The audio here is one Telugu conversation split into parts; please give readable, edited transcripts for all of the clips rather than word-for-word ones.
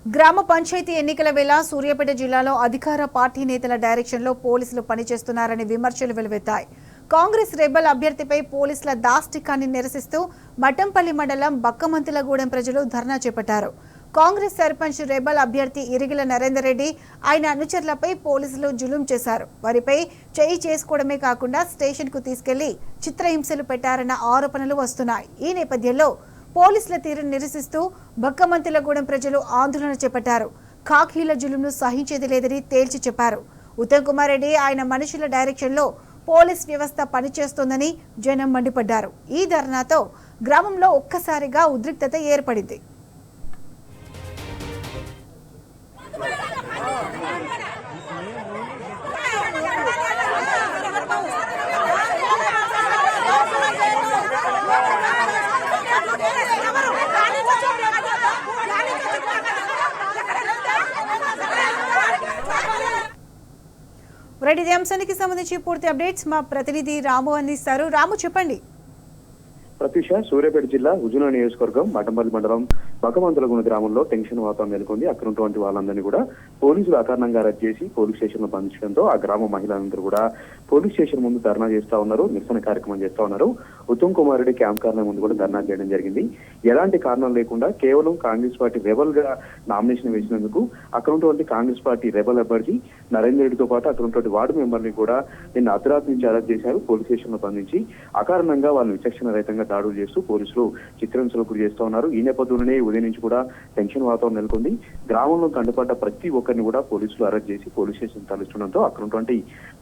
గ్రామ పంచాయతీ ఎన్నికల వేళ సూర్యాపేట జిల్లాలో అధికార పార్టీ నేతల డైరెక్షన్లో పోలీసులు పనిచేస్తున్నారని విమర్శలు వెలువెత్తాయి. కాంగ్రెస్ రెబల్ అభ్యర్థిపై పోలీసుల దాష్టికాన్ని నిరసిస్తూ మఠంపల్లి మండలం బక్కమంతులగూడెం ప్రజలు ధర్నా చేపట్టారు. కాంగ్రెస్ సర్పంచ్ రెబల్ అభ్యర్థి ఇరిగిల నరేందర్ రెడ్డి ఆయన అనుచరులపై పోలీసులు జులుం చేశారు. వారిపై చేయి చేసుకోవడమే కాకుండా స్టేషన్కు తీసుకెళ్లి చిత్రహింసలు పెట్టారన్న ఆరోపణలు వస్తున్నాయి. ఈ నేపథ్యంలో పోలీసుల తీరును నిరసిస్తూ బక్కమంతులగూడెం ప్రజలు ఆందోళన చేపట్టారు. ఖాకీల జులుంను సహించేది లేదని తేల్చి చెప్పారు. ఉత్తమ్ కుమార్ రెడ్డి ఆయన మనుషుల డైరెక్షన్లో పోలీస్ వ్యవస్థ పనిచేస్తోందని జనం మండిపడ్డారు. ఈ ధర్నాతో గ్రామంలో ఒక్కసారిగా ఉద్రిక్తత ఏర్పడింది. రెడ్డి, ఈ అంశానికి సంబంధించి పూర్తి అప్డేట్స్ మా ప్రతినిధి రాము అందిస్తారు. రాము, చెప్పండి. ప్రత్యూష, సూర్యాపేట జిల్లా హుజూర్నగర్ నియోజకవర్గం మఠంపల్లి మండలం బక్కమంతులగూడెం గ్రామంలో టెన్షన్ వాతావరణం నెలకొంది. అక్కడ ఉన్నటువంటి వాళ్ళందరినీ కూడా పోలీసులు అకారణంగా అరెస్ట్ చేసి పోలీస్ స్టేషన్ లో బంధించడంతో ఆ గ్రామ మహిళలందరూ కూడా పోలీస్ స్టేషన్ ముందు ధర్నా చేస్తా ఉన్నారు, నిరసన కార్యక్రమం చేస్తా ఉన్నారు. ఉత్తమ్ కుమార్ రెడ్డి క్యాంప్ కార్యాలయం ముందు కూడా ధర్నా చేయడం జరిగింది. ఎలాంటి కారణం లేకుండా కేవలం కాంగ్రెస్ పార్టీ రెబల్ గా నామినేషన్ వేసినందుకు అక్కడ ఉన్నటువంటి కాంగ్రెస్ పార్టీ రెబల్ అభ్యర్థి నరేందర్ రెడ్డితో పాటు అక్కడ ఉన్నటువంటి వార్డు మెంబర్ని కూడా నిన్న అర్ధరాత్రి నుంచి అరెస్ట్ చేశారు. పోలీస్ స్టేషన్ లో బంధించి అకారణంగా వాళ్ళు విచక్షణ రహితంగా దాడులు చేస్తూ పోలీసులు చిత్రహింసలకు గురి చేస్తా ఉన్నారు. ఈ నేపథ్యంలోనే ఉదయం నుంచి కూడా టెన్షన్ వాతావరణం నెలకొంది. గ్రామంలో కండుపడ్డ ప్రతి ఒక్కరిని కూడా పోలీసులు అరెస్ట్ చేసి పోలీస్ స్టేషన్ తరలిస్తుండడంతో అక్కడ ఉన్నటువంటి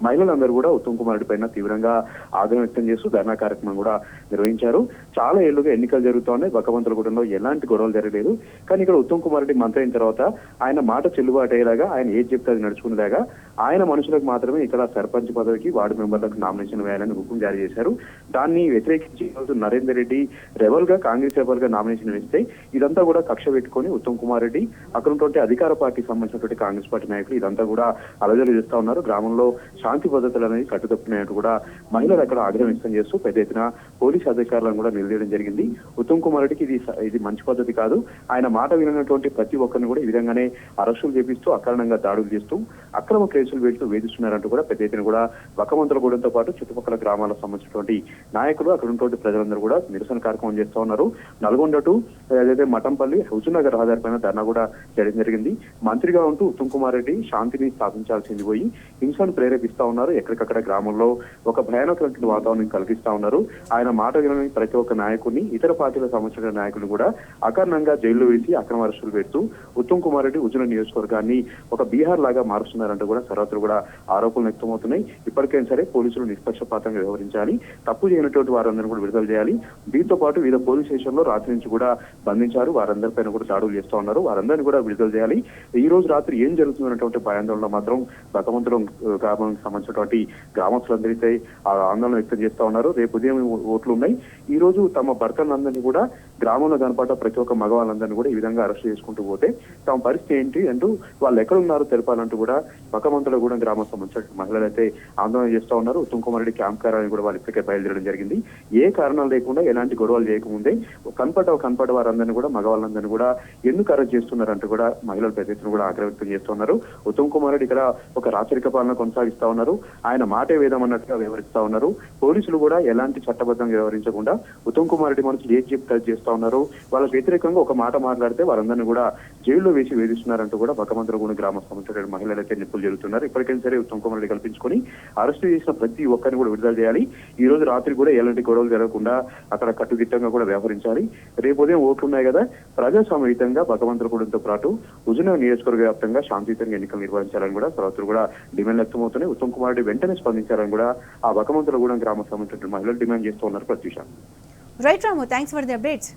మహిళలందరూ కూడా ఉత్తమ్ కుమార్ రెడ్డి పైన తీవ్రంగా ఆగ్రహం వ్యక్తం చేస్తూ ధర్నా కార్యక్రమం కూడా నిర్వహించారు. చాలా ఏళ్లుగా ఎన్నికలు జరుగుతూ ఉన్నాయి. బక్కమంతులగూడెంలో ఎలాంటి గొడవలు జరగలేదు. కానీ ఇక్కడ ఉత్తమ్ కుమార్ రెడ్డి మంత్రి అయిన తర్వాత ఆయన మాట చెల్లుబాటు అయ్యేలాగా, ఆయన ఏది చెప్తే అది నడుచుకునేలాగా ఆయన మనుషులకు మాత్రమే ఇక్కడ సర్పంచ్ పదవికి వార్డు మెంబర్లకు నామినేషన్ వేయాలని హుకుం జారీ చేశారు. దాన్ని వ్యతిరేకించి నరేందర్ రెడ్డి రెబల్ గా కాంగ్రెస్ రెబల్ గా నామినేషన్ వేస్తే ఇదంతా కూడా కక్ష పెట్టుకుని ఉత్తమ్ కుమార్ రెడ్డి అక్కడ ఉన్నటువంటి అధికార పార్టీకి సంబంధించినటువంటి కాంగ్రెస్ పార్టీ నాయకులు ఇదంతా కూడా అలజడి చేస్తా ఉన్నారు. గ్రామంలో శాంతి భద్రతలు అనేది కట్టుతప్పినట్టు కూడా మహిళలు అక్కడ ఆగ్రహం వ్యక్తం చేస్తూ పెద్ద ఎత్తున పోలీసు అధికారులను కూడా నిలదీయడం జరిగింది. ఉత్తమ్ కుమార్ రెడ్డికి ఇది మంచి పద్ధతి కాదు. ఆయన మాట వినటువంటి ప్రతి ఒక్కరిని కూడా ఈ విధంగానే అరెస్టులు చేపిస్తూ అకారణంగా దాడులు చేస్తూ అక్రమ కేసులు పెడుతూ వేధిస్తున్నారంటూ కూడా పెద్ద ఎత్తున కూడా బక్కమంతులగూడెంతో పాటు చుట్టుపక్కల గ్రామాలకు సంబంధించినటువంటి నాయకులు అక్కడ ఉన్నటువంటి ప్రజలందరూ కూడా నిరసన కార్యక్రమం చేస్తూ ఉన్నారు. నల్గొండ టు ఏదైతే మఠంపల్లి హుజూర్నగర్ రహదారి పైన ధర్నా కూడా చేయడం జరిగింది. మంత్రిగా ఉంటూ ఉత్తమ్ కుమార్ రెడ్డి శాంతిని స్థాపించాల్సింది పోయి హింసను ప్రేరేపిస్తా ఉన్నారు. ఎక్కడికక్కడ గ్రామంలో ఒక భయానకమైన వాతావరణం కలిగిస్తా ఉన్నారు. ఆయన మాట వినని ప్రతి ఒక్క నాయకుడిని, ఇతర పార్టీలకు సంబంధించిన నాయకులు కూడా అకారణంగా జైల్లో వేసి అక్రమ అరెస్టులు పెడుతూ ఉత్తమ్ కుమార్ రెడ్డి హుజూర్నగర్ నియోజకవర్గాన్ని ఒక బీహార్ లాగా మారుస్తున్నారంటూ కూడా సర్వత్రు కూడా ఆరోపణలు వ్యక్తమవుతున్నాయి. ఇప్పటికైనా సరే పోలీసులు నిష్పక్షపాతంగా వ్యవహరించాలి, తప్పు చేయనటువంటి వారందరినీ కూడా విడుదల చేయాలి. దీంతో పాటు వివిధ పోలీస్ స్టేషన్ లో రాత్రి నుంచి కూడా బంధించారు. వారందరిపైన కూడా దాడులు చేస్తూ ఉన్నారు. వారందరినీ కూడా విడుదల చేయాలి. ఈ రోజు రాత్రి ఏం జరుగుతుందన్నటువంటి భయాందోళన మాత్రం బక్కమంతులం గ్రామానికి సంబంధించినటువంటి గ్రామస్తులందరికీ ఆందోళన వ్యక్తం చేస్తా ఉన్నారు. రేపు ఉదయం ఓట్లు ఉన్నాయి. ఈ రోజు తమ భర్తలందరినీ కూడా గ్రామంలో కనపడ్డ ప్రతి ఒక్క మగవాళ్ళందరినీ కూడా ఈ విధంగా అరెస్ట్ చేసుకుంటూ పోతే తమ పరిస్థితి ఏంటి అంటూ వాళ్ళు ఎక్కడ ఉన్నారో తెలపాలంటూ కూడా బక్కమంతులగూడెం గ్రామం సంబంధించిన మహిళలు అయితే ఆందోళన చేస్తా ఉన్నారు. ఉత్తమ్ కుమార్ రెడ్డి క్యాంప్ కార్యాలయం కూడా వాళ్ళు ఇప్పటికే బయలుదేరడం జరిగింది. ఏ కారణాలు లేకుండా ఎలాంటి గొడవలు చేయకముందే కనపడ్డ వారందరినీ కూడా మగవాళ్ళందరినీ కూడా ఎందుకు అరెస్ట్ చేస్తున్నారంటూ కూడా మహిళల పెద్ద ఎత్తున కూడా ఆగ్రహం వ్యక్తం చేస్తున్నారు. ఉత్తమ్ కుమార్ రెడ్డి ఇక్కడ ఒక రాచరిక పాలన కొనసాగిస్తా ఉన్నారు. ఆయన మాటే వేదం అన్నట్టుగా వ్యవహరిస్తా ఉన్నారు. పోలీసులు కూడా ఎలాంటి చట్టబద్ధంగా వ్యవహరించకుండా ఉత్తమ్ కుమార్ రెడ్డి మనసులు ఏది చెప్తే చేస్తా ఉన్నారు. వాళ్ళకి వ్యతిరేకంగా ఒక మాట మాట్లాడితే వారందరినీ కూడా జైల్లో వేసి వేధిస్తున్నారంటూ కూడా బక్కమంతులగూడెం గ్రామ సంబంధించిన మహిళలు అయితే నిప్పులు జరుగుతున్నారు. ఇప్పటికైనా సరే ఉత్తమ్ కుమార్ రెడ్డి కల్పించుకొని అరెస్టు చేసిన ప్రతి ఒక్కరిని కూడా విడుదల చేయాలి. ఈ రోజు రాత్రి కూడా ఎలాంటి గొడవలు జరగకుండా అక్కడ కట్టుదిట్టంగా కూడా వ్యవహరించాలి. రేపు ఉదయం ఓట్లున్నాయి కదా, ప్రజాస్వామ్యయుతంగా బక్కమంతులగూడెంతో పాటు హుజూర్నగర్ నియోజకవర్గ వ్యాప్తంగా శాంతియుతంగా ఎన్నికలు నిర్వహించాలని కూడా సర్వత్రు కూడా డిమాండ్ వ్యక్తమవుతున్నాయి. ఉత్తమ్ కుమార్ రెడ్డి వెంటనే స్పందించాలని కూడా ఆ బక్కమంతులగూడెం గ్రామ సంబంధించిన మహిళలు డిమాండ్ చేస్తూ ఉన్నారు. Prathyusha. Right Ramu, thanks for the updates.